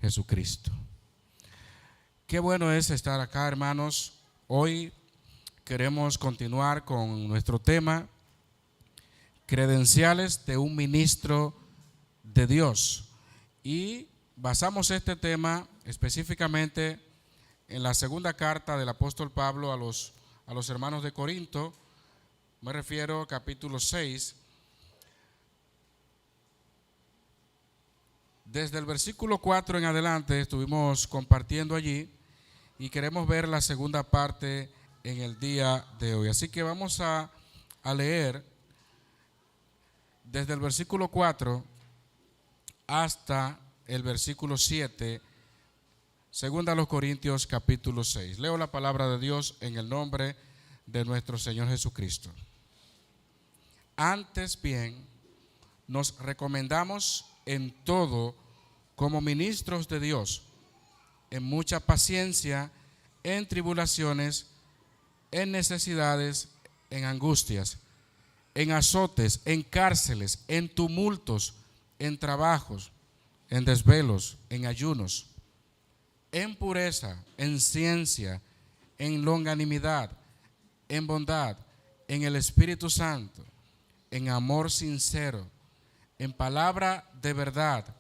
Jesucristo. Qué bueno es estar acá, hermanos. Hoy queremos continuar con nuestro tema, credenciales de un ministro de Dios. Y basamos este tema específicamente en la segunda carta del apóstol Pablo a los hermanos de Corinto. Me refiero capítulo 6. Desde el versículo 4 en adelante estuvimos compartiendo allí y queremos ver la segunda parte en el día de hoy. Así que vamos a leer desde el versículo 4 hasta el versículo 7, segunda a los Corintios capítulo 6. Leo la palabra de Dios en el nombre de nuestro Señor Jesucristo. Antes bien, nos recomendamos en todo como ministros de Dios, en mucha paciencia, en tribulaciones, en necesidades, en angustias, en azotes, en cárceles, en tumultos, en trabajos, en desvelos, en ayunos, en pureza, en ciencia, en longanimidad, en bondad, en el Espíritu Santo, en amor sincero, en palabra de verdad,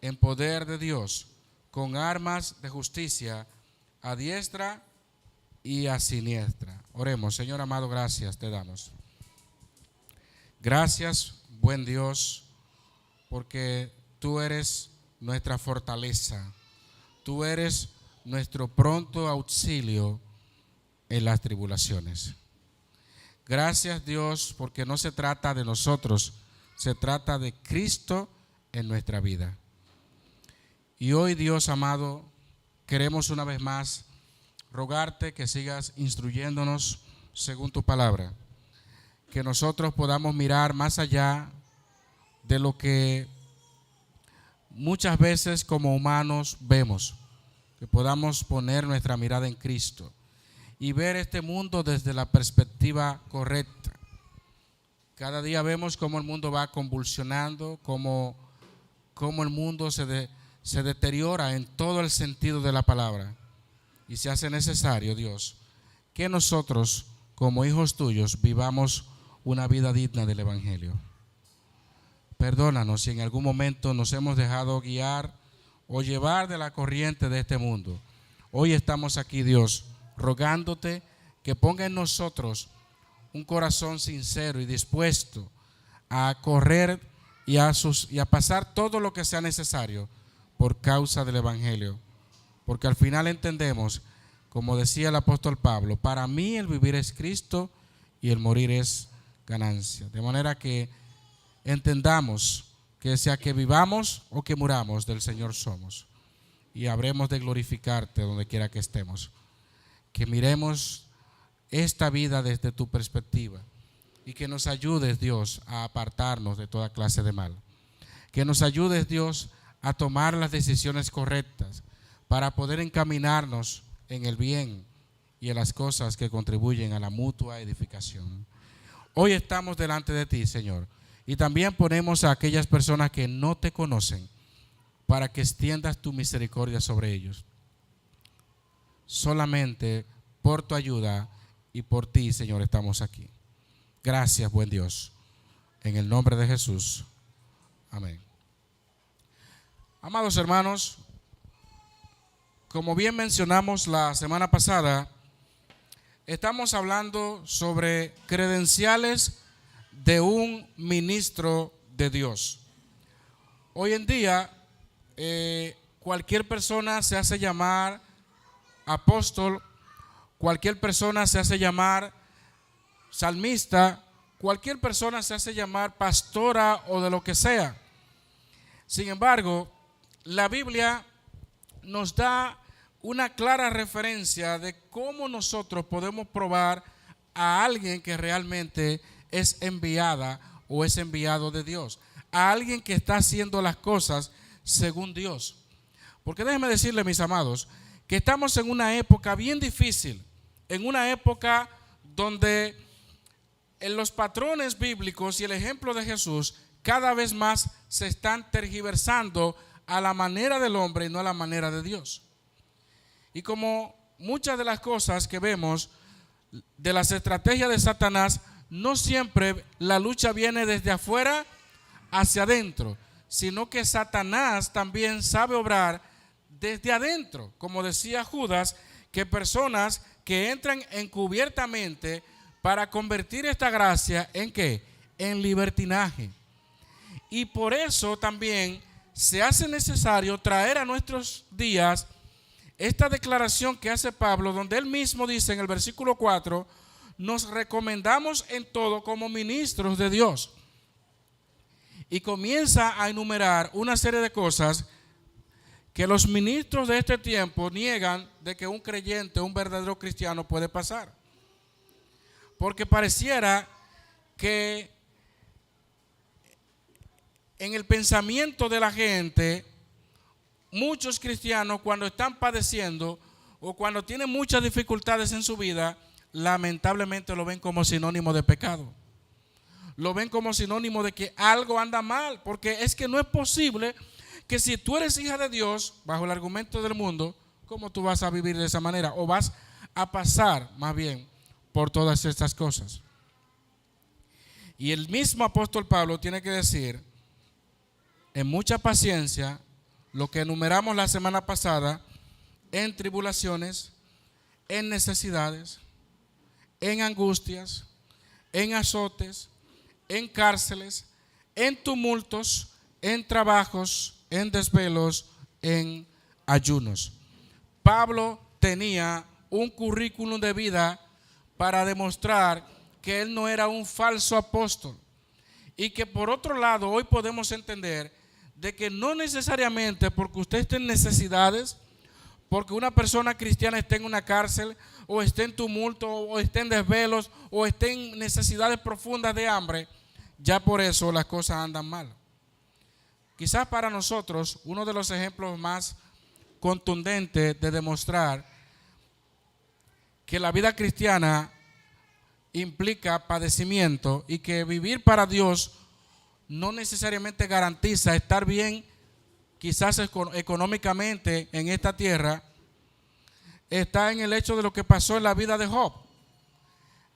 en poder de Dios, con armas de justicia a diestra y a siniestra. Oremos. Señor amado, gracias te damos. Gracias, buen Dios, porque tú eres nuestra fortaleza. Tú eres nuestro pronto auxilio en las tribulaciones. Gracias, Dios, porque no se trata de nosotros, se trata de Cristo en nuestra vida. Y hoy, Dios amado, queremos una vez más rogarte que sigas instruyéndonos según tu palabra, que nosotros podamos mirar más allá de lo que muchas veces como humanos vemos, que podamos poner nuestra mirada en Cristo y ver este mundo desde la perspectiva correcta. Cada día vemos cómo el mundo va convulsionando, cómo el mundo se deteriora en todo el sentido de la palabra. Y se hace necesario, Dios, que nosotros, como hijos tuyos, vivamos una vida digna del Evangelio. Perdónanos si en algún momento nos hemos dejado guiar o llevar de la corriente de este mundo. Hoy estamos aquí, Dios, rogándote que ponga en nosotros un corazón sincero y dispuesto a correr y a pasar todo lo que sea necesario por causa del Evangelio. Porque al final entendemos, como decía el apóstol Pablo, para mí el vivir es Cristo y el morir es ganancia. De manera que entendamos que sea que vivamos o que muramos, del Señor somos. Y habremos de glorificarte donde quiera que estemos. Que miremos esta vida desde tu perspectiva y que nos ayudes, Dios, a apartarnos de toda clase de mal. Que nos ayudes, Dios, a tomar las decisiones correctas para poder encaminarnos en el bien y en las cosas que contribuyen a la mutua edificación. Hoy estamos delante de ti, Señor, y también ponemos a aquellas personas que no te conocen para que extiendas tu misericordia sobre ellos. Solamente por tu ayuda y por ti, Señor, estamos aquí. Gracias, buen Dios. En el nombre de Jesús. Amén. Amados hermanos, como bien mencionamos la semana pasada, estamos hablando sobre credenciales de un ministro de Dios. Hoy en día, cualquier persona se hace llamar apóstol, cualquier persona se hace llamar salmista, cualquier persona se hace llamar pastora o de lo que sea. Sin embargo, la Biblia nos da una clara referencia de cómo nosotros podemos probar a alguien que realmente es enviada o es enviado de Dios, a alguien que está haciendo las cosas según Dios. Porque déjenme decirle, mis amados, que estamos en una época bien difícil, en una época donde en los patrones bíblicos y el ejemplo de Jesús cada vez más se están tergiversando a la manera del hombre y no a la manera de Dios. Y como muchas de las cosas que vemos de las estrategias de Satanás, no siempre la lucha viene desde afuera hacia adentro, sino que Satanás también sabe obrar desde adentro. Como decía Judas, que personas que entran encubiertamente para convertir esta gracia ¿en qué? En libertinaje. Y por eso también se hace necesario traer a nuestros días esta declaración que hace Pablo, donde él mismo dice en el versículo 4, nos recomendamos en todo como ministros de Dios. Y comienza a enumerar una serie de cosas que los ministros de este tiempo niegan de que un creyente, un verdadero cristiano puede pasar. Porque pareciera que en el pensamiento de la gente, muchos cristianos cuando están padeciendo o cuando tienen muchas dificultades en su vida, lamentablemente lo ven como sinónimo de pecado. Lo ven como sinónimo de que algo anda mal, porque es que no es posible que si tú eres hija de Dios, bajo el argumento del mundo, ¿cómo tú vas a vivir de esa manera? O vas a pasar más bien por todas estas cosas. Y el mismo apóstol Pablo tiene que decir, en mucha paciencia, lo que enumeramos la semana pasada, en tribulaciones, en necesidades, en angustias, en azotes, en cárceles, en tumultos, en trabajos, en desvelos, en ayunos. Pablo tenía un currículum de vida para demostrar que él no era un falso apóstol. Y que por otro lado, hoy podemos entender de que no necesariamente porque usted esté en necesidades, porque una persona cristiana esté en una cárcel, o esté en tumulto, o esté en desvelos, o esté en necesidades profundas de hambre, ya por eso las cosas andan mal. Quizás para nosotros uno de los ejemplos más contundentes de demostrar que la vida cristiana implica padecimiento y que vivir para Dios no necesariamente garantiza estar bien, quizás económicamente en esta tierra, está en el hecho de lo que pasó en la vida de Job.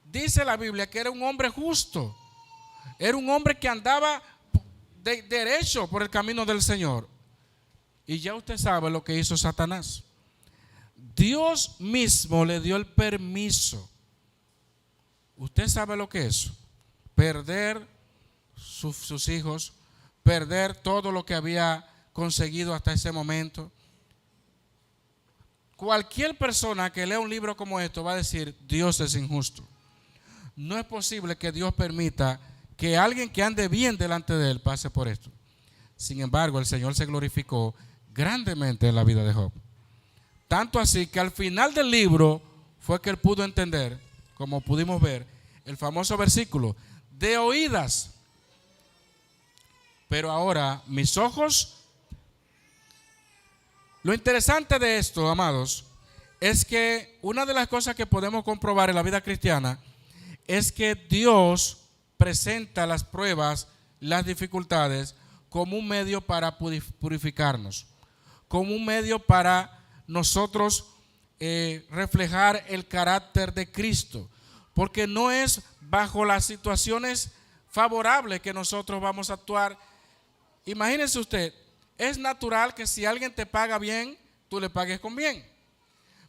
Dice la Biblia que era un hombre justo, era un hombre que andaba derecho por el camino del Señor. Y ya usted sabe lo que hizo Satanás. Dios mismo le dio el permiso. Usted sabe lo que es perder sus hijos, perder todo lo que había conseguido hasta ese momento. Cualquier persona que lea un libro como esto va a decir, Dios es injusto. No es posible que Dios permita que alguien que ande bien delante de él pase por esto. Sin embargo, el Señor se glorificó grandemente en la vida de Job. Tanto así que al final del libro fue que él pudo entender, como pudimos ver, el famoso versículo, de oídas. Pero ahora mis ojos. Lo interesante de esto, amados, es que una de las cosas que podemos comprobar en la vida cristiana es que Dios presenta las pruebas, las dificultades, como un medio para purificarnos, como un medio para nosotros reflejar el carácter de Cristo, porque no es bajo las situaciones favorables que nosotros vamos a actuar. Imagínese usted, es natural que si alguien te paga bien, tú le pagues con bien.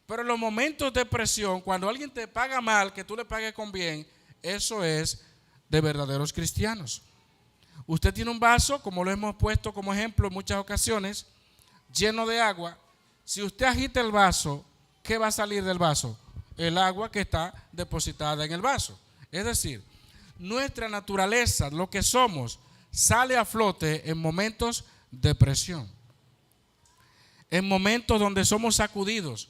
Pero en los momentos de presión, cuando alguien te paga mal, que tú le pagues con bien, eso es de verdaderos cristianos. Usted tiene un vaso, como lo hemos puesto como ejemplo en muchas ocasiones, lleno de agua. Si usted agita el vaso, ¿qué va a salir del vaso? El agua que está depositada en el vaso. Es decir, nuestra naturaleza, lo que somos, sale a flote en momentos de presión, en momentos donde somos sacudidos.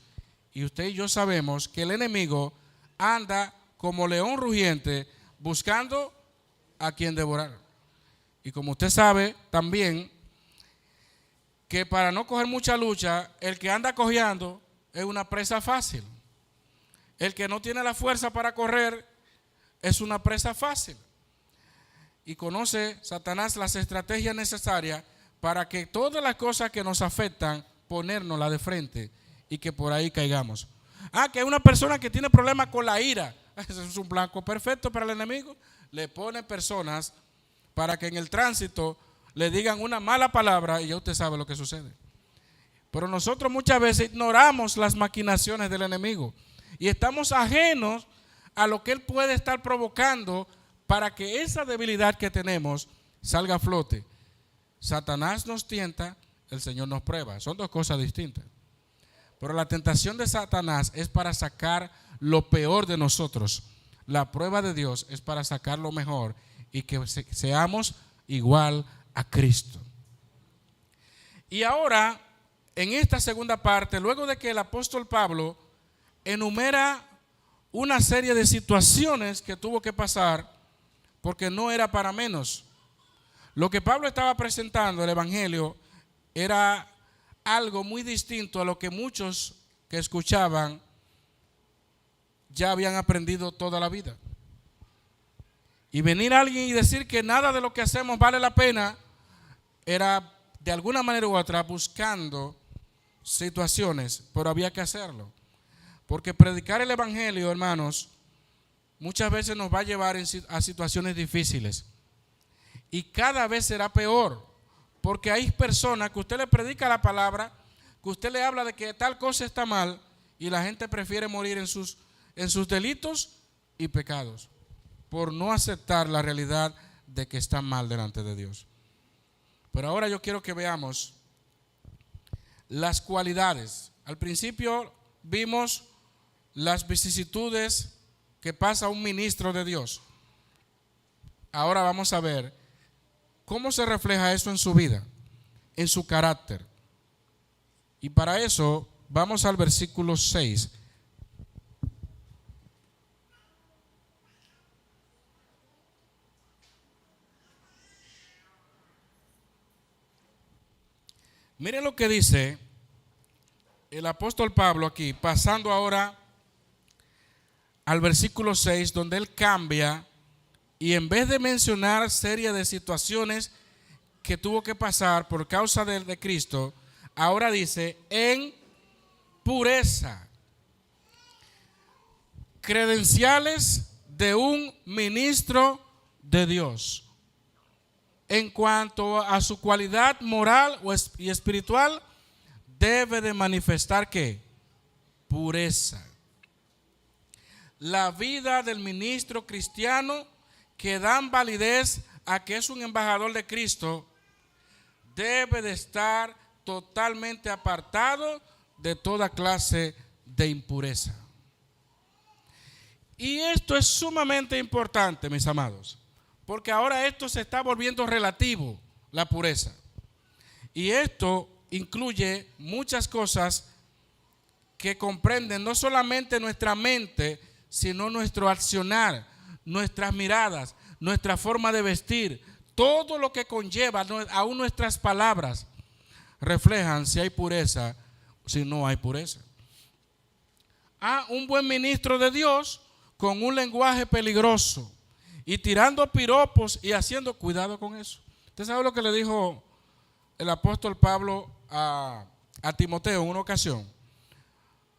Y usted y yo sabemos que el enemigo anda como león rugiente buscando a quien devorar. Y como usted sabe también que para no coger mucha lucha, el que anda cojeando es una presa fácil. El que no tiene la fuerza para correr es una presa fácil. Y conoce Satanás las estrategias necesarias para que todas las cosas que nos afectan, ponérnoslas de frente y que por ahí caigamos. Que hay una persona que tiene problemas con la ira. Ese es un blanco perfecto para el enemigo. Le pone personas para que en el tránsito le digan una mala palabra y ya usted sabe lo que sucede. Pero nosotros muchas veces ignoramos las maquinaciones del enemigo y estamos ajenos a lo que él puede estar provocando para que esa debilidad que tenemos salga a flote. Satanás nos tienta, el Señor nos prueba. Son dos cosas distintas. Pero la tentación de Satanás es para sacar lo peor de nosotros. La prueba de Dios es para sacar lo mejor y que seamos igual a Cristo. Y ahora, en esta segunda parte, luego de que el apóstol Pablo enumera una serie de situaciones que tuvo que pasar, porque no era para menos. Lo que Pablo estaba presentando, el evangelio, era algo muy distinto a lo que muchos que escuchaban ya habían aprendido toda la vida. Y venir a alguien y decir que nada de lo que hacemos vale la pena, era de alguna manera u otra buscando situaciones, pero había que hacerlo. Porque predicar el evangelio, hermanos, muchas veces nos va a llevar a situaciones difíciles. Y cada vez será peor, porque hay personas que usted le predica la palabra, que usted le habla de que tal cosa está mal, y la gente prefiere morir en sus delitos y pecados, por no aceptar la realidad de que están mal delante de Dios. Pero ahora yo quiero que veamos las cualidades. Al principio vimos las vicisitudes que pasa un ministro de Dios. Ahora vamos a ver cómo se refleja eso en su vida, en su carácter. Y para eso vamos al versículo 6. Miren lo que dice el apóstol Pablo aquí, pasando ahora al versículo 6, donde él cambia y en vez de mencionar serie de situaciones que tuvo que pasar por causa de Cristo, ahora dice en pureza, credenciales de un ministro de Dios. En cuanto a su cualidad moral y espiritual, debe de manifestar ¿qué? Pureza. La vida del ministro cristiano que dan validez a que es un embajador de Cristo debe de estar totalmente apartado de toda clase de impureza. Y esto es sumamente importante, mis amados, porque ahora esto se está volviendo relativo, la pureza. Y esto incluye muchas cosas que comprenden no solamente nuestra mente, sino nuestro accionar, nuestras miradas, nuestra forma de vestir, todo lo que conlleva, aún nuestras palabras, reflejan si hay pureza o si no hay pureza. Un buen ministro de Dios con un lenguaje peligroso y tirando piropos y haciendo cuidado con eso. ¿Usted sabe lo que le dijo el apóstol Pablo a Timoteo en una ocasión?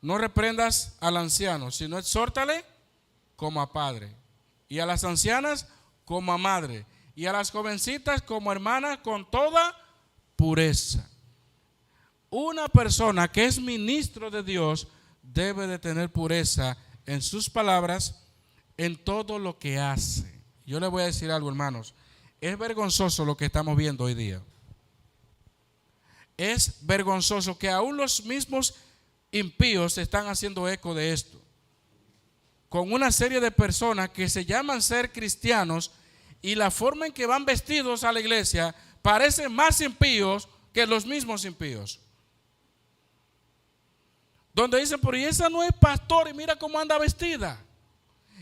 No reprendas al anciano, sino exhórtale como a padre, y a las ancianas como a madre, y a las jovencitas como hermanas con toda pureza. Una persona que es ministro de Dios debe de tener pureza en sus palabras, en todo lo que hace. Yo le voy a decir algo, hermanos, es vergonzoso lo que estamos viendo hoy día. Es vergonzoso que aún los mismos impíos se están haciendo eco de esto, con una serie de personas que se llaman ser cristianos y la forma en que van vestidos a la iglesia parecen más impíos que los mismos impíos. Donde dicen, pero y esa no es pastor y mira cómo anda vestida.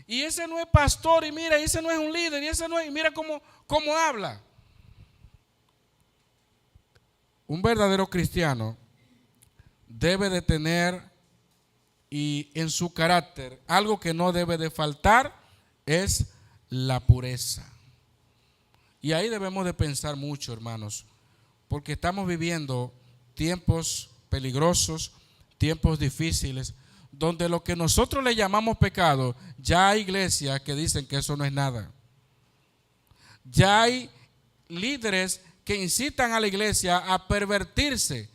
Y ese no es pastor y mira, ese no es un líder y ese no es, y mira cómo habla. Un verdadero cristiano debe de tener y en su carácter algo que no debe de faltar es la pureza. Y ahí debemos de pensar mucho, hermanos, porque estamos viviendo tiempos peligrosos, tiempos difíciles, donde lo que nosotros le llamamos pecado, ya hay iglesias que dicen que eso no es nada. Ya hay líderes que incitan a la iglesia a pervertirse.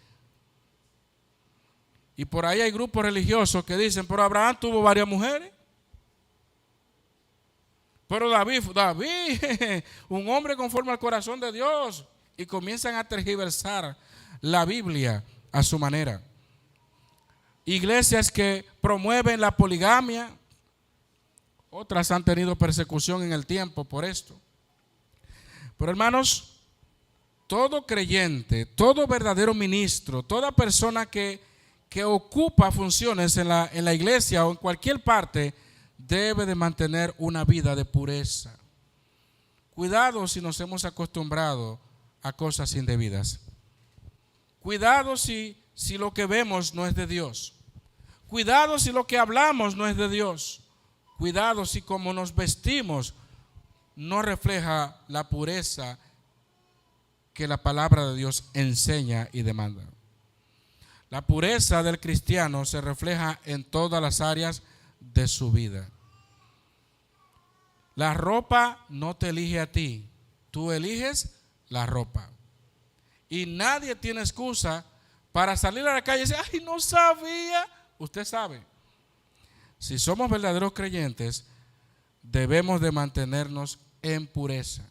Y por ahí hay grupos religiosos que dicen, pero Abraham tuvo varias mujeres. Pero David, un hombre conforme al corazón de Dios. Y comienzan a tergiversar la Biblia a su manera. Iglesias que promueven la poligamia, otras han tenido persecución en el tiempo por esto. Pero hermanos, todo creyente, todo verdadero ministro, toda persona que ocupa funciones en la iglesia o en cualquier parte, debe de mantener una vida de pureza. Cuidado si nos hemos acostumbrado a cosas indebidas. Cuidado si lo que vemos no es de Dios. Cuidado si lo que hablamos no es de Dios. Cuidado si como nos vestimos no refleja la pureza que la palabra de Dios enseña y demanda. La pureza del cristiano se refleja en todas las áreas de su vida. La ropa no te elige a ti, tú eliges la ropa. Y nadie tiene excusa para salir a la calle y decir, ay, no sabía. Usted sabe. Si somos verdaderos creyentes, debemos de mantenernos en pureza.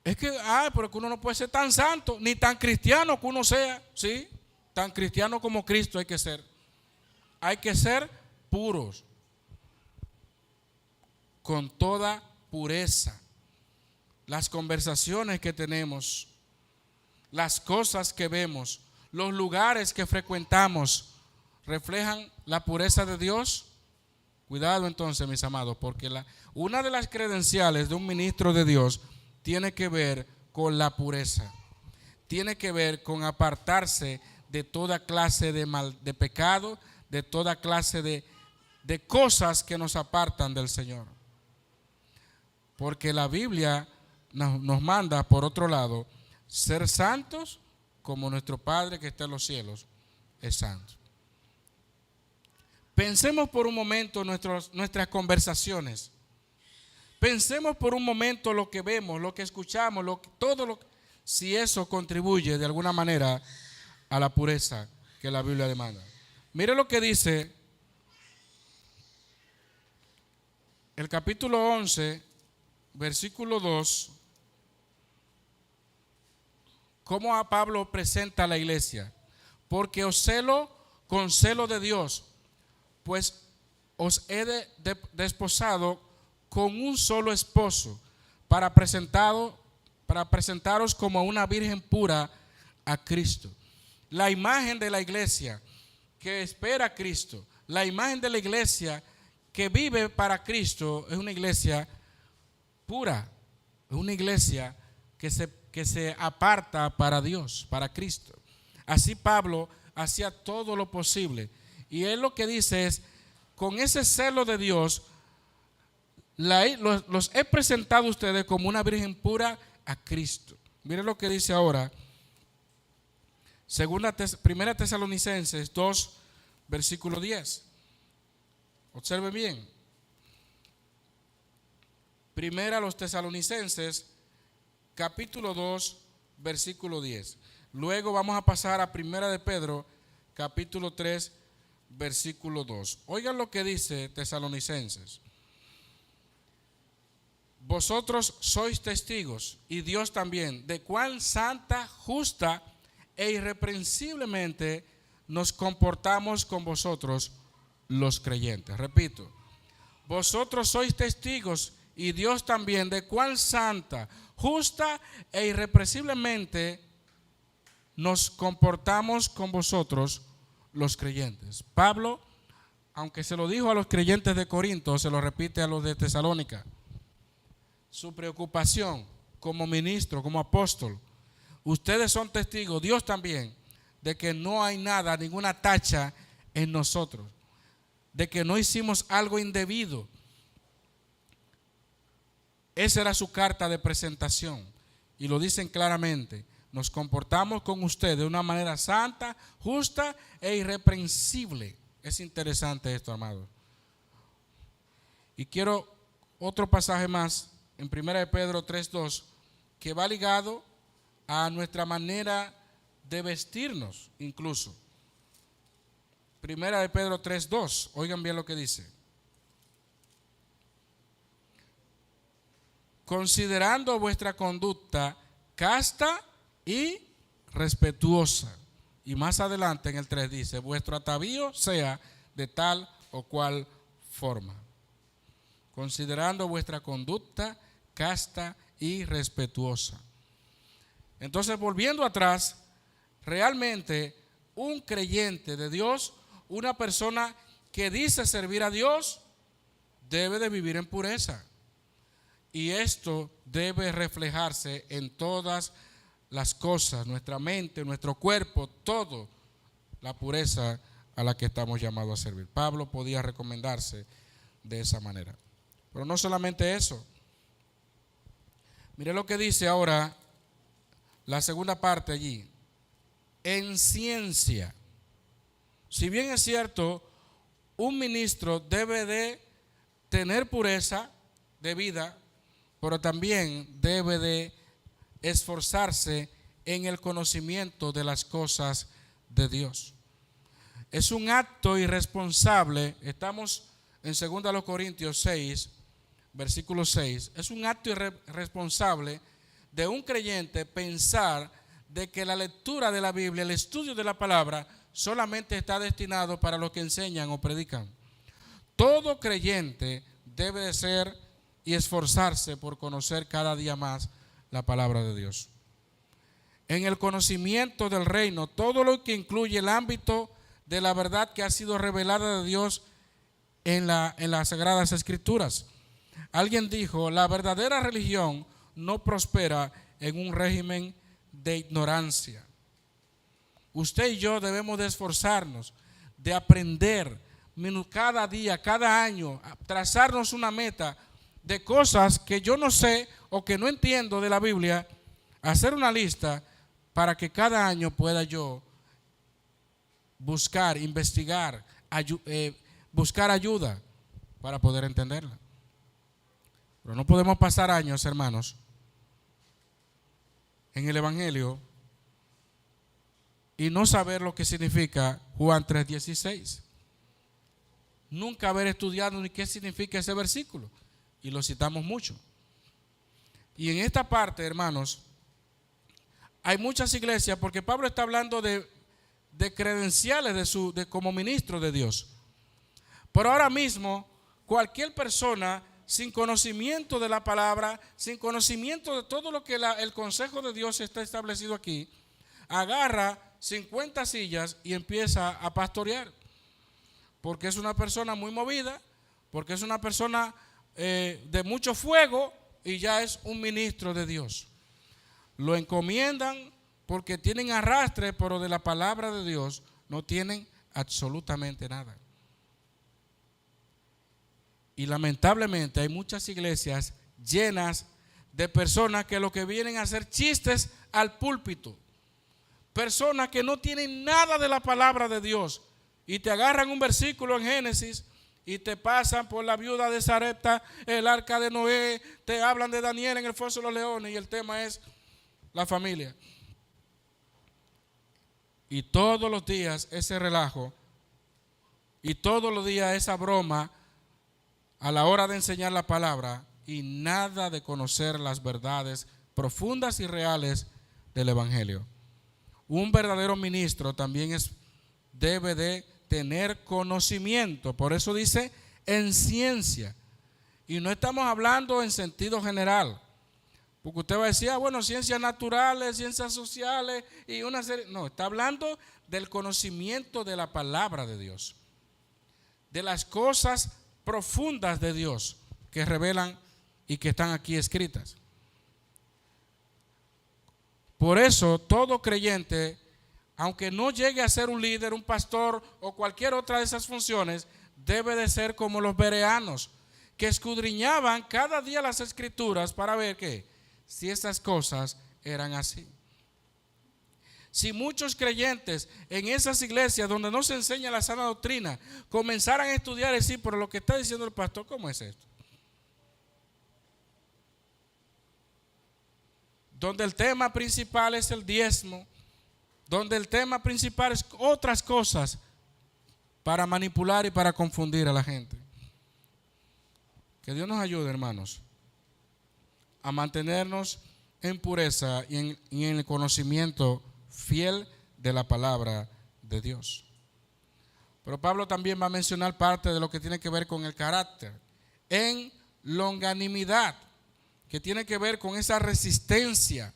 Es que, pero que uno no puede ser tan santo, ni tan cristiano que uno sea, ¿sí? Tan cristiano como Cristo hay que ser. Hay que ser puros, con toda pureza. Las conversaciones que tenemos, las cosas que vemos, los lugares que frecuentamos, ¿reflejan la pureza de Dios? Cuidado entonces, mis amados, porque una de las credenciales de un ministro de Dios tiene que ver con la pureza. Tiene que ver con apartarse de toda clase de pecado, de toda clase de cosas que nos apartan del Señor. Porque la Biblia nos manda, por otro lado, ser santos como nuestro Padre que está en los cielos es santo. Pensemos por un momento nuestras conversaciones. Pensemos por un momento lo que vemos, lo que escuchamos, si eso contribuye de alguna manera a la pureza que la Biblia demanda. Mire lo que dice el capítulo 11, versículo 2, cómo a Pablo presenta a la iglesia. Porque os celo con celo de Dios, pues os he desposado con un solo esposo para presentaros como una virgen pura a Cristo. La imagen de la iglesia que espera a Cristo, la imagen de la iglesia que vive para Cristo es una iglesia pura, es una iglesia que se aparta para Dios, para Cristo. Así Pablo hacía todo lo posible. Y él lo que dice es, con ese celo de Dios, los he presentado a ustedes como una virgen pura a Cristo. Miren lo que dice ahora, Primera Tesalonicenses 2, versículo 10. Observen bien. Primera los Tesalonicenses, capítulo 2, versículo 10. Luego vamos a pasar a Primera de Pedro, capítulo 3, versículo 2. Oigan lo que dice Tesalonicenses. Vosotros sois testigos, y Dios también, de cuán santa, justa e irreprensiblemente nos comportamos con vosotros los creyentes. Repito, vosotros sois testigos, y Dios también, de cuán santa, justa e irreprensiblemente nos comportamos con vosotros los creyentes. Pablo, aunque se lo dijo a los creyentes de Corinto, se lo repite a los de Tesalónica. Su preocupación como ministro, como apóstol, ustedes son testigos, Dios también, de que no hay nada, ninguna tacha en nosotros, de que no hicimos algo indebido. Esa era su carta de presentación. y lo dicen claramente: nos comportamos con usted de una manera santa, justa e irreprensible. Es interesante esto, amado. Y quiero otro pasaje más en 1 de Pedro 3:2, que va ligado a nuestra manera de vestirnos incluso. 1 de Pedro 3:2, oigan bien lo que dice: considerando vuestra conducta casta y respetuosa. Y más adelante en el 3 dice: vuestro atavío sea de tal o cual forma. Considerando vuestra conducta casta y respetuosa. Entonces, volviendo atrás, realmente un creyente de Dios, una persona que dice servir a Dios, debe de vivir en pureza. Y esto debe reflejarse en todas las cosas, nuestra mente, nuestro cuerpo, todo, la pureza a la que estamos llamados a servir. Pablo podía recomendarse de esa manera. Pero no solamente eso. Mire lo que dice ahora la segunda parte allí. En ciencia. Si bien es cierto, un ministro debe de tener pureza de vida, pero también debe de esforzarse en el conocimiento de las cosas de Dios. Es un acto irresponsable, estamos en 2 Corintios 6, versículo 6, es un acto irresponsable de un creyente pensar de que la lectura de la Biblia, el estudio de la palabra, solamente está destinado para los que enseñan o predican. Todo creyente debe de ser y esforzarse por conocer cada día más la palabra de Dios. En el conocimiento del reino, todo lo que incluye el ámbito de la verdad que ha sido revelada de Dios en las Sagradas Escrituras. Alguien dijo: la verdadera religión no prospera en un régimen de ignorancia. Usted y yo debemos de esforzarnos, de aprender cada día, cada año, trazarnos una meta de cosas que yo no sé o que no entiendo de la Biblia, hacer una lista para que cada año pueda yo buscar, investigar, buscar ayuda para poder entenderla. Pero no podemos pasar años, hermanos, en el Evangelio y no saber lo que significa Juan 3:16. Nunca haber estudiado ni qué significa ese versículo. Y lo citamos mucho. Y en esta parte, hermanos, hay muchas iglesias, porque Pablo está hablando de credenciales de como ministro de Dios. Pero ahora mismo, cualquier persona sin conocimiento de la palabra, sin conocimiento de todo lo que el consejo de Dios está establecido aquí, agarra 50 sillas y empieza a pastorear. Porque es una persona muy movida, porque es una persona de mucho fuego y ya es un ministro de Dios. Lo encomiendan porque tienen arrastre, pero de la palabra de Dios no tienen absolutamente nada. Y lamentablemente hay muchas iglesias llenas de personas que lo que vienen a hacer chistes al púlpito. Personas que no tienen nada de la palabra de Dios y te agarran un versículo en Génesis y te pasan por la viuda de Sarepta, el arca de Noé, te hablan de Daniel en el foso de los leones y el tema es la familia. Y todos los días ese relajo y todos los días esa broma a la hora de enseñar la palabra y nada de conocer las verdades profundas y reales del Evangelio. Un verdadero ministro también debe de tener conocimiento, por eso dice en ciencia, y no estamos hablando en sentido general, porque usted va a decir, bueno, ciencias naturales, ciencias sociales y una serie, no, está hablando del conocimiento de la palabra de Dios, de las cosas profundas de Dios que revelan y que están aquí escritas. Por eso todo creyente, aunque no llegue a ser un líder, un pastor o cualquier otra de esas funciones, debe de ser como los bereanos, que escudriñaban cada día las escrituras para ver que si esas cosas eran así. Si muchos creyentes en esas iglesias donde no se enseña la sana doctrina comenzaran a estudiar y decir, pero lo que está diciendo el pastor, ¿cómo es esto? Donde el tema principal es el diezmo, donde el tema principal es otras cosas para manipular y para confundir a la gente. Que Dios nos ayude, hermanos, a mantenernos en pureza y en el conocimiento fiel de la palabra de Dios. Pero Pablo también va a mencionar parte de lo que tiene que ver con el carácter, en longanimidad, que tiene que ver con esa resistencia,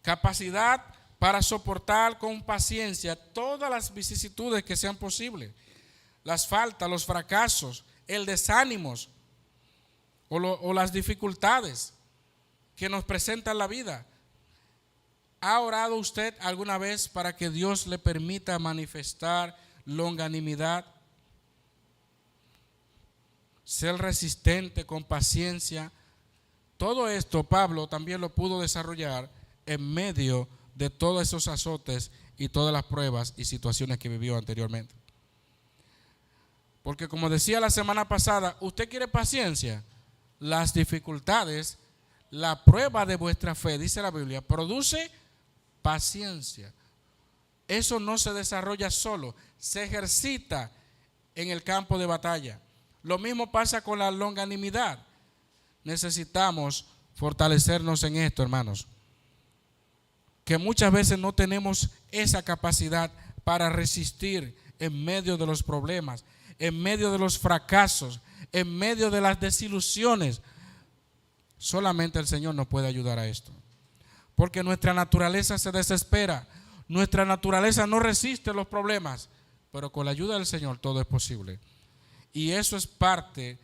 capacidad para soportar con paciencia todas las vicisitudes que sean posibles, las faltas, los fracasos, el desánimo o las dificultades que nos presentan la vida. ¿Ha orado usted alguna vez para que Dios le permita manifestar longanimidad? Ser resistente con paciencia. Todo esto Pablo también lo pudo desarrollar en medio de todos esos azotes y todas las pruebas y situaciones que vivió anteriormente. Porque como decía la semana pasada, usted quiere paciencia. Las dificultades, la prueba de vuestra fe, dice la Biblia, produce paciencia. Eso no se desarrolla solo, se ejercita en el campo de batalla. Lo mismo pasa con la longanimidad. Necesitamos fortalecernos en esto, hermanos, que muchas veces no tenemos esa capacidad para resistir en medio de los problemas, en medio de los fracasos, en medio de las desilusiones. Solamente el Señor nos puede ayudar a esto, porque nuestra naturaleza se desespera, nuestra naturaleza no resiste los problemas, pero con la ayuda del Señor todo es posible. Y eso es parte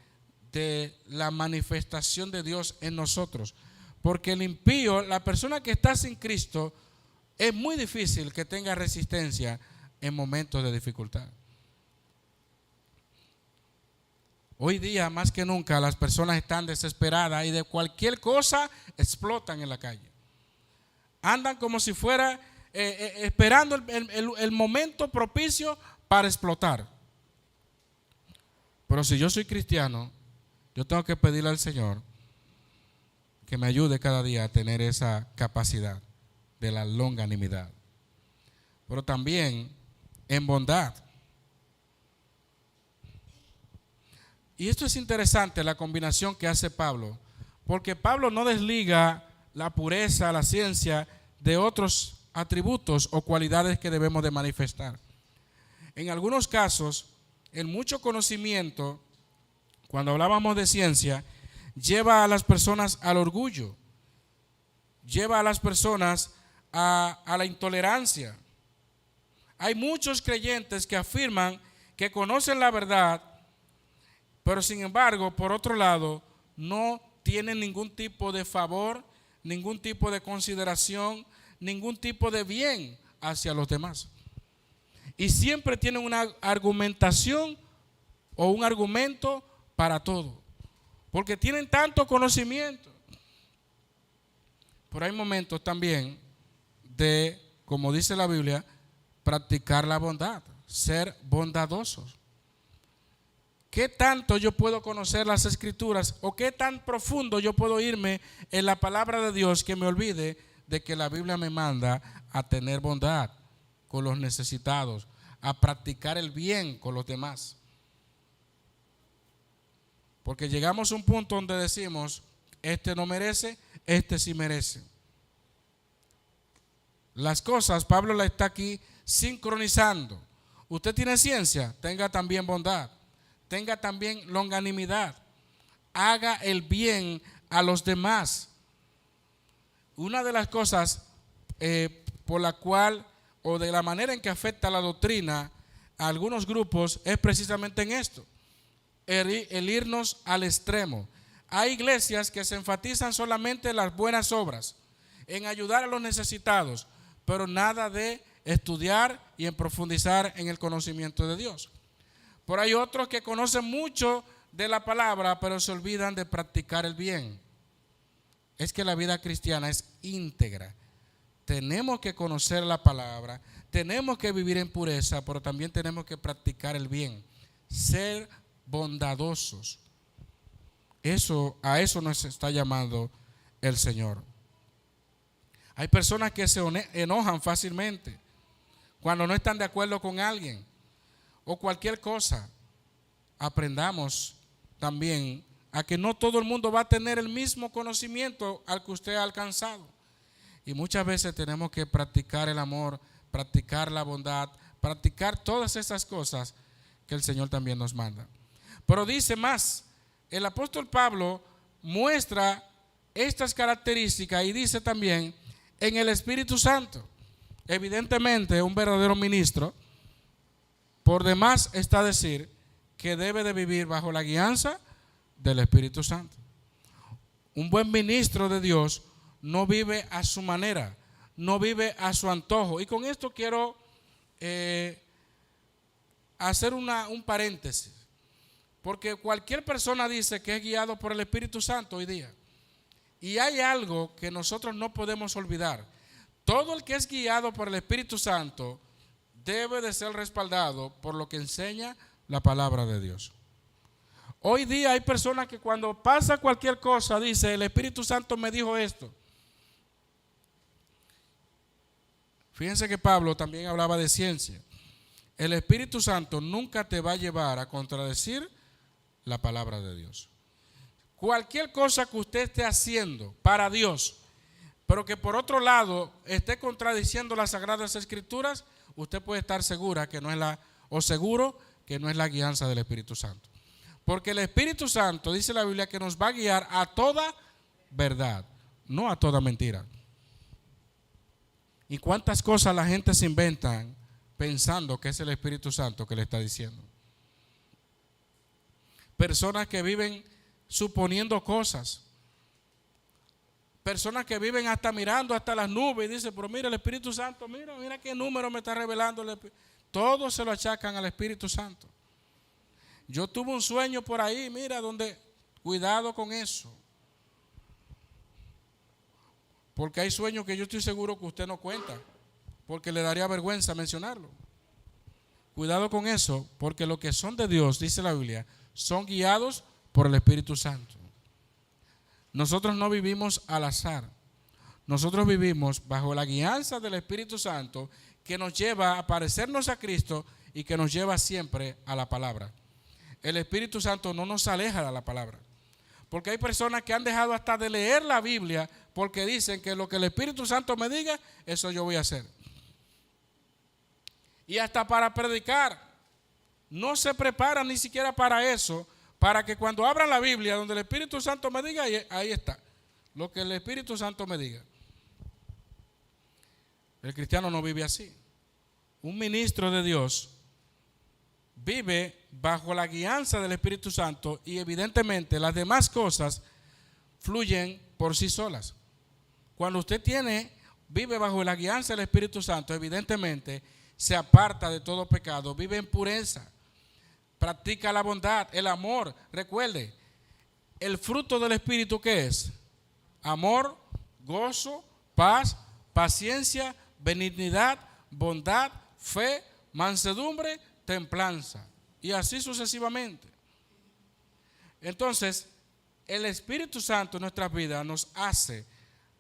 de la manifestación de Dios en nosotros, porque el impío, la persona que está sin Cristo, es muy difícil que tenga resistencia en momentos de dificultad. Hoy día más que nunca las personas están desesperadas y de cualquier cosa explotan en la calle. Andan como si fuera esperando el momento propicio para explotar. Pero si yo soy cristiano, yo tengo que pedirle al Señor que me ayude cada día a tener esa capacidad de la longanimidad. Pero también en bondad. Y esto es interesante, la combinación que hace Pablo, porque Pablo no desliga la pureza, la ciencia de otros atributos o cualidades que debemos de manifestar. En algunos casos, el mucho conocimiento, cuando hablábamos de ciencia, lleva a las personas al orgullo, lleva a las personas a la intolerancia. Hay muchos creyentes que afirman que conocen la verdad, pero sin embargo, por otro lado, no tienen ningún tipo de favor, ningún tipo de consideración, ningún tipo de bien hacia los demás. Y siempre tienen una argumentación o un argumento para todo, porque tienen tanto conocimiento. Pero hay momentos también de, como dice la Biblia, practicar la bondad, ser bondadosos. ¿Qué tanto yo puedo conocer las Escrituras o qué tan profundo yo puedo irme en la palabra de Dios que me olvide de que la Biblia me manda a tener bondad con los necesitados, a practicar el bien con los demás? Porque llegamos a un punto donde decimos, este no merece, este sí merece. Las cosas, Pablo la está aquí sincronizando. Usted tiene ciencia, tenga también bondad, tenga también longanimidad, haga el bien a los demás. Una de las cosas por la cual o de la manera en que afecta la doctrina a algunos grupos es precisamente en esto, el irnos al extremo. Hay iglesias que se enfatizan solamente en las buenas obras, en ayudar a los necesitados, pero nada de estudiar y en profundizar en el conocimiento de Dios. Pero hay otros que conocen mucho de la palabra, pero se olvidan de practicar el bien. es que la vida cristiana es íntegra. Tenemos que conocer la palabra, tenemos que vivir en pureza, pero también tenemos que practicar el bien, ser bondadosos. A eso nos está llamando el Señor. Hay personas que se enojan fácilmente cuando no están de acuerdo con alguien o cualquier cosa. Aprendamos también a que no todo el mundo va a tener el mismo conocimiento al que usted ha alcanzado. Y muchas veces tenemos que practicar el amor, practicar la bondad, practicar todas esas cosas que el Señor también nos manda. Pero dice más, el apóstol Pablo muestra estas características y dice también en el Espíritu Santo. Evidentemente, un verdadero ministro, por demás está decir que debe de vivir bajo la guianza del Espíritu Santo. Un buen ministro de Dios no vive a su manera, no vive a su antojo. Y con esto quiero hacer un paréntesis, porque cualquier persona dice que es guiado por el Espíritu Santo hoy día. Y hay algo que nosotros no podemos olvidar. Todo el que es guiado por el Espíritu Santo debe de ser respaldado por lo que enseña la palabra de Dios. Hoy día hay personas que cuando pasa cualquier cosa dice, el Espíritu Santo me dijo esto. Fíjense que Pablo también hablaba de ciencia. El Espíritu Santo nunca te va a llevar a contradecir la palabra de Dios. Cualquier cosa que usted esté haciendo para Dios, pero que por otro lado esté contradiciendo las Sagradas Escrituras, usted puede estar seguro que no es la guianza del Espíritu Santo. Porque el Espíritu Santo, dice la Biblia, que nos va a guiar a toda verdad, no a toda mentira. ¿Y cuántas cosas la gente se inventa pensando que es el Espíritu Santo que le está diciendo? Personas que viven suponiendo cosas. Personas que viven hasta mirando hasta las nubes y dicen, pero mira el Espíritu Santo, mira qué número me está revelando. Todos se lo achacan al Espíritu Santo. Yo tuve un sueño por ahí, cuidado con eso. Porque hay sueños que yo estoy seguro que usted no cuenta, porque le daría vergüenza mencionarlo. Cuidado con eso, porque los que son de Dios, dice la Biblia, son guiados por el Espíritu Santo. Nosotros no vivimos al azar. Nosotros vivimos bajo la guianza del Espíritu Santo que nos lleva a parecernos a Cristo y que nos lleva siempre a la palabra. El Espíritu Santo no nos aleja de la palabra. Porque hay personas que han dejado hasta de leer la Biblia porque dicen que lo que el Espíritu Santo me diga, eso yo voy a hacer. Y hasta para predicar, no se preparan ni siquiera para eso, para que cuando abran la Biblia, donde el Espíritu Santo me diga, ahí está, lo que el Espíritu Santo me diga. El cristiano no vive así. Un ministro de Dios vive bajo la guianza del Espíritu Santo y evidentemente las demás cosas fluyen por sí solas. Cuando usted vive bajo la guianza del Espíritu Santo, evidentemente se aparta de todo pecado, vive en pureza, practica la bondad, el amor. Recuerde, el fruto del Espíritu, ¿qué es? Amor, gozo, paz, paciencia, benignidad, bondad, fe, mansedumbre, templanza, y así sucesivamente. Entonces, el Espíritu Santo en nuestras vidas nos hace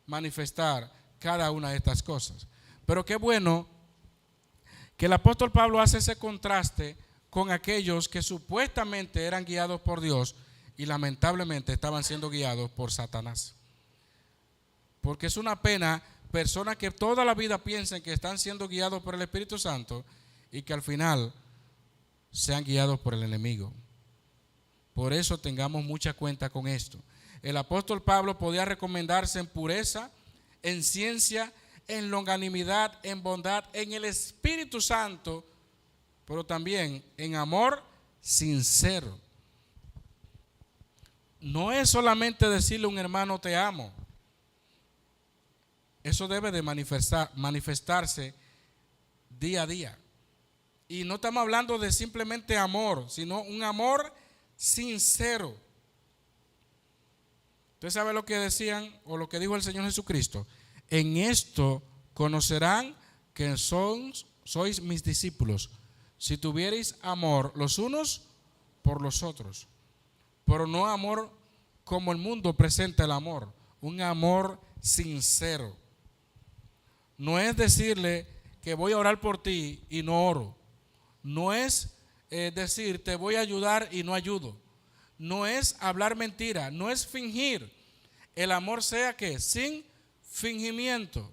manifestar cada una de estas cosas. Pero qué bueno que el apóstol Pablo hace ese contraste con aquellos que supuestamente eran guiados por Dios y lamentablemente estaban siendo guiados por Satanás. Porque es una pena personas que toda la vida piensen que están siendo guiados por el Espíritu Santo y que al final sean guiados por el enemigo. Por eso tengamos mucha cuenta con esto. El apóstol Pablo podía recomendarse en pureza, en ciencia, en longanimidad, en bondad, en el Espíritu Santo, pero también en amor sincero. No es solamente decirle a un hermano te amo. Eso debe de manifestarse día a día. Y no estamos hablando de simplemente amor, sino un amor sincero. ¿Usted sabe lo que decían o lo que dijo el Señor Jesucristo? En esto conocerán que sois mis discípulos, si tuvierais amor los unos por los otros. Pero no amor como el mundo presenta el amor, un amor sincero. No es decirle que voy a orar por ti y no oro. No es decir te voy a ayudar y no ayudo. No es hablar mentira, no es fingir. El amor sea que sin fingimiento.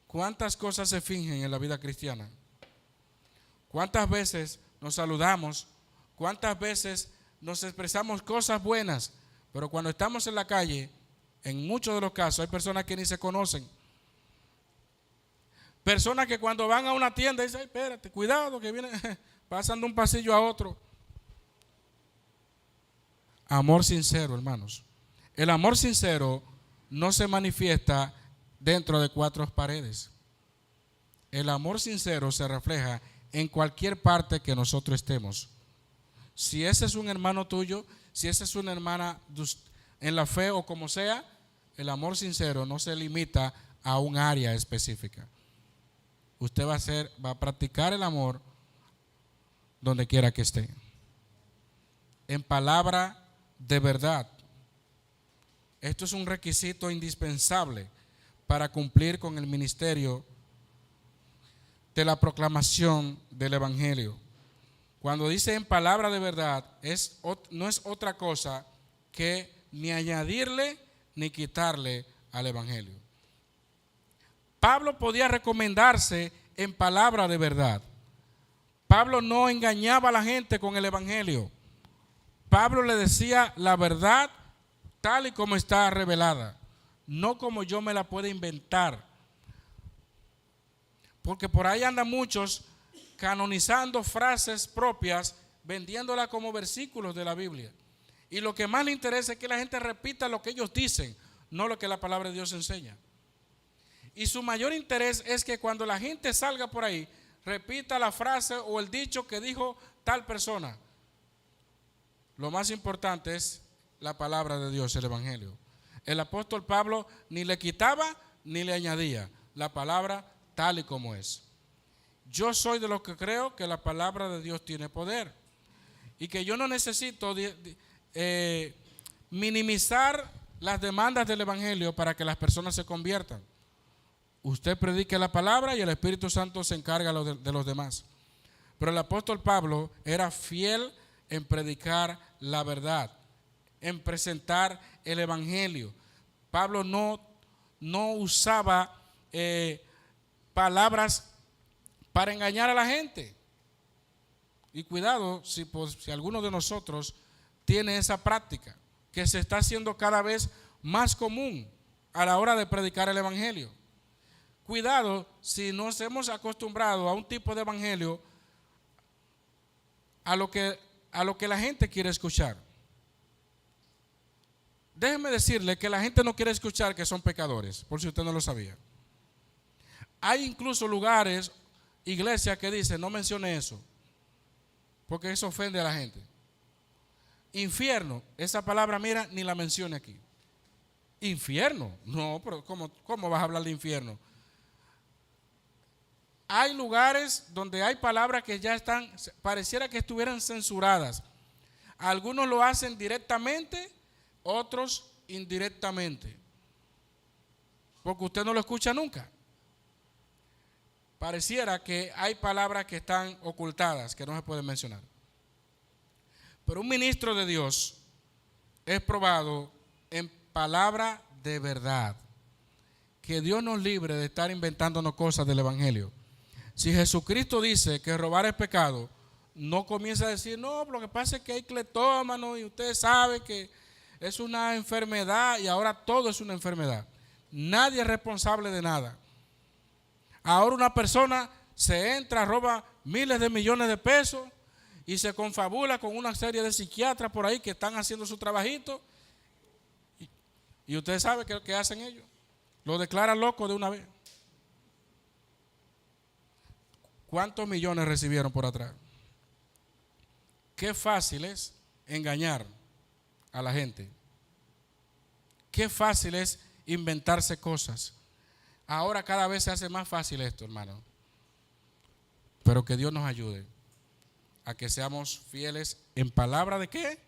¿Cuántas cosas se fingen en la vida cristiana? ¿Cuántas veces nos saludamos? ¿Cuántas veces nos expresamos cosas buenas? Pero cuando estamos en la calle, en muchos de los casos hay personas que ni se conocen. Personas que cuando van a una tienda dicen, espérate, cuidado que viene pasando un pasillo a otro. Amor sincero, hermanos. El amor sincero no se manifiesta dentro de cuatro paredes. El amor sincero se refleja en cualquier parte que nosotros estemos. Si ese es un hermano tuyo, si esa es una hermana en la fe o como sea, el amor sincero no se limita a un área específica. Usted va a practicar el amor donde quiera que esté. En palabra de verdad. Esto es un requisito indispensable para cumplir con el ministerio de la proclamación del Evangelio. Cuando dice en palabra de verdad, no es otra cosa que ni añadirle ni quitarle al Evangelio. Pablo podía recomendarse en palabra de verdad. Pablo no engañaba a la gente con el Evangelio. Pablo le decía la verdad tal y como está revelada, no como yo me la puedo inventar. Porque por ahí andan muchos canonizando frases propias, vendiéndolas como versículos de la Biblia. Y lo que más le interesa es que la gente repita lo que ellos dicen, no lo que la palabra de Dios enseña. Y su mayor interés es que cuando la gente salga por ahí, repita la frase o el dicho que dijo tal persona. Lo más importante es la palabra de Dios, el Evangelio. El apóstol Pablo ni le quitaba ni le añadía la palabra tal y como es. Yo soy de los que creo que la palabra de Dios tiene poder y que yo no necesito minimizar las demandas del Evangelio para que las personas se conviertan. Usted predique la palabra y el Espíritu Santo se encarga de los demás. Pero el apóstol Pablo era fiel en predicar la verdad, en presentar el Evangelio. Pablo no usaba palabras para engañar a la gente. Y cuidado si alguno de nosotros tiene esa práctica, que se está haciendo cada vez más común a la hora de predicar el Evangelio. Cuidado si nos hemos acostumbrado a un tipo de evangelio a lo que la gente quiere escuchar. Déjeme decirle que la gente no quiere escuchar que son pecadores, por si usted no lo sabía. Hay incluso lugares, iglesias que dicen no mencione eso, porque eso ofende a la gente. Infierno, esa palabra, mira, ni la mencione aquí. Infierno, no, pero ¿cómo vas a hablar de infierno? Hay lugares donde hay palabras que ya pareciera que estuvieran censuradas. Algunos lo hacen directamente, otros indirectamente, porque usted no lo escucha nunca. Pareciera que hay palabras que están ocultadas, que no se pueden mencionar. Pero un ministro de Dios es probado en palabra de verdad. Que Dios nos libre de estar inventándonos cosas del Evangelio. Si Jesucristo dice que robar es pecado, no comienza a decir, no, lo que pasa es que hay cleptómanos y usted sabe que es una enfermedad y ahora todo es una enfermedad. Nadie es responsable de nada. Ahora una persona se entra, roba miles de millones de pesos y se confabula con una serie de psiquiatras por ahí que están haciendo su trabajito. Y usted sabe qué hacen ellos. Lo declaran loco de una vez. ¿Cuántos millones recibieron por atrás? Qué fácil es engañar a la gente. qué fácil es inventarse cosas. Ahora cada vez se hace más fácil esto, hermano. Pero que Dios nos ayude a que seamos fieles en palabra de qué?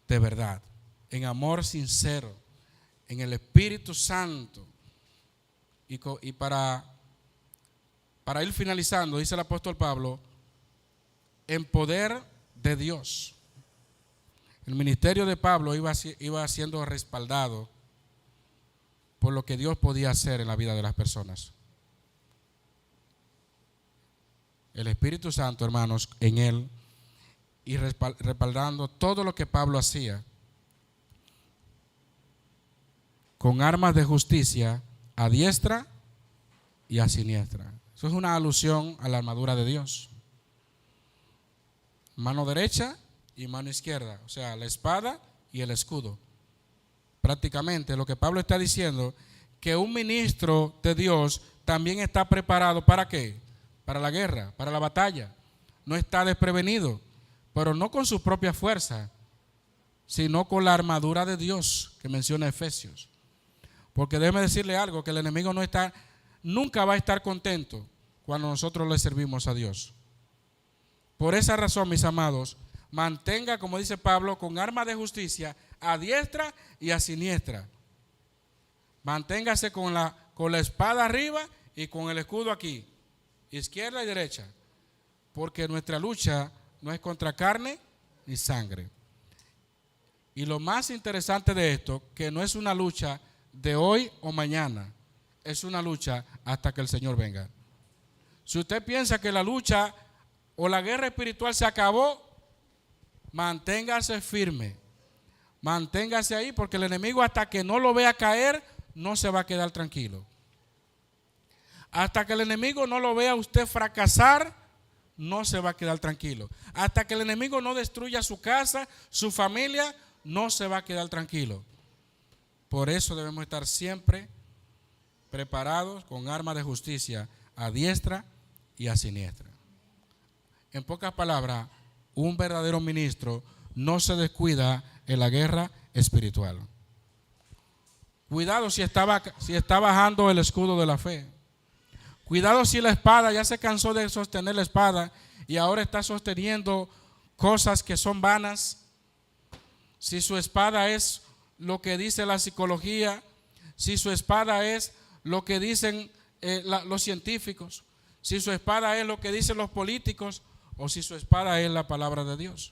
De verdad, en amor sincero, en el Espíritu Santo. Y para ir finalizando, dice el apóstol Pablo, en poder de Dios. El ministerio de Pablo iba siendo respaldado por lo que Dios podía hacer en la vida de las personas. El Espíritu Santo, hermanos, en él, y respaldando todo lo que Pablo hacía con armas de justicia a diestra y a siniestra. Eso es una alusión a la armadura de Dios. Mano derecha y mano izquierda, o sea, la espada y el escudo. Prácticamente lo que Pablo está diciendo, que un ministro de Dios también está preparado ¿para qué? Para la guerra, para la batalla. No está desprevenido, pero no con su propia fuerza, sino con la armadura de Dios que menciona Efesios. Porque déjeme decirle algo, que el enemigo nunca va a estar contento cuando nosotros le servimos a Dios. Por esa razón, mis amados, mantenga, como dice Pablo, con armas de justicia a diestra y a siniestra. Manténgase con la espada arriba y con el escudo aquí, izquierda y derecha, porque nuestra lucha no es contra carne ni sangre. Y lo más interesante de esto, que no es una lucha de hoy o mañana, es una lucha hasta que el Señor venga. Si usted piensa que la lucha o la guerra espiritual se acabó, manténgase firme, manténgase ahí, porque el enemigo, hasta que no lo vea caer, no se va a quedar tranquilo. Hasta que el enemigo no lo vea a usted fracasar, no se va a quedar tranquilo. Hasta que el enemigo no destruya su casa, su familia, no se va a quedar tranquilo. Por eso debemos estar siempre preparados con armas de justicia a diestra y a siniestra. En pocas palabras, un verdadero ministro no se descuida en la guerra espiritual. Cuidado si está bajando el escudo de la fe. Cuidado si la espada, ya se cansó de sostener la espada y ahora está sosteniendo cosas que son vanas. Si su espada es lo que dice la psicología, si su espada es lo que dicen los científicos, si su espada es lo que dicen los políticos, o si su espada es la palabra de Dios.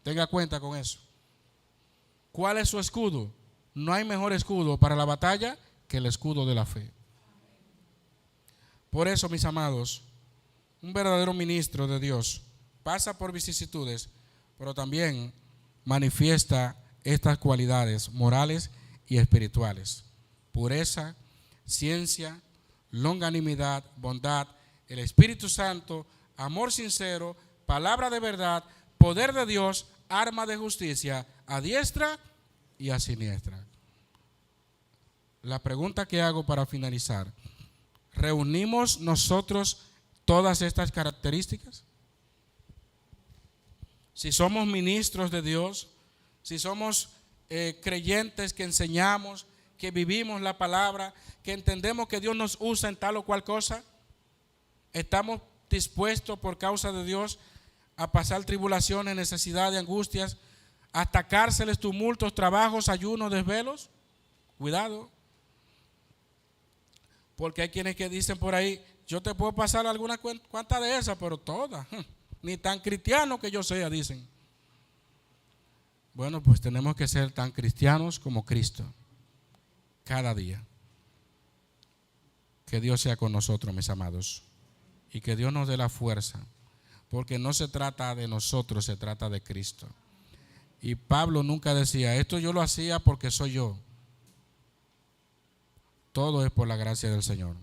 Tenga cuenta con eso. ¿Cuál es su escudo? No hay mejor escudo para la batalla que el escudo de la fe. Por eso, mis amados, un verdadero ministro de Dios pasa por vicisitudes, pero también manifiesta estas cualidades morales y espirituales: pureza, ciencia, longanimidad, bondad, el Espíritu Santo, amor sincero, palabra de verdad, poder de Dios, arma de justicia a diestra y a siniestra. La pregunta que hago para finalizar: ¿reunimos nosotros todas estas características? Si somos ministros de Dios, si somos creyentes que enseñamos, que vivimos la palabra, que entendemos que Dios nos usa en tal o cual cosa, ¿estamos dispuestos por causa de Dios a pasar tribulaciones, necesidades, angustias, hasta cárceles, tumultos, trabajos, ayunos, desvelos? Cuidado, porque hay quienes que dicen por ahí: yo te puedo pasar alguna cuanta de esas, pero todas, ni tan cristiano que yo sea, dicen. Bueno, pues tenemos que ser tan cristianos como Cristo, cada día. Que Dios sea con nosotros, mis amados, y que Dios nos dé la fuerza, porque no se trata de nosotros, se trata de Cristo. Y Pablo nunca decía: esto yo lo hacía porque soy yo. Todo es por la gracia del Señor.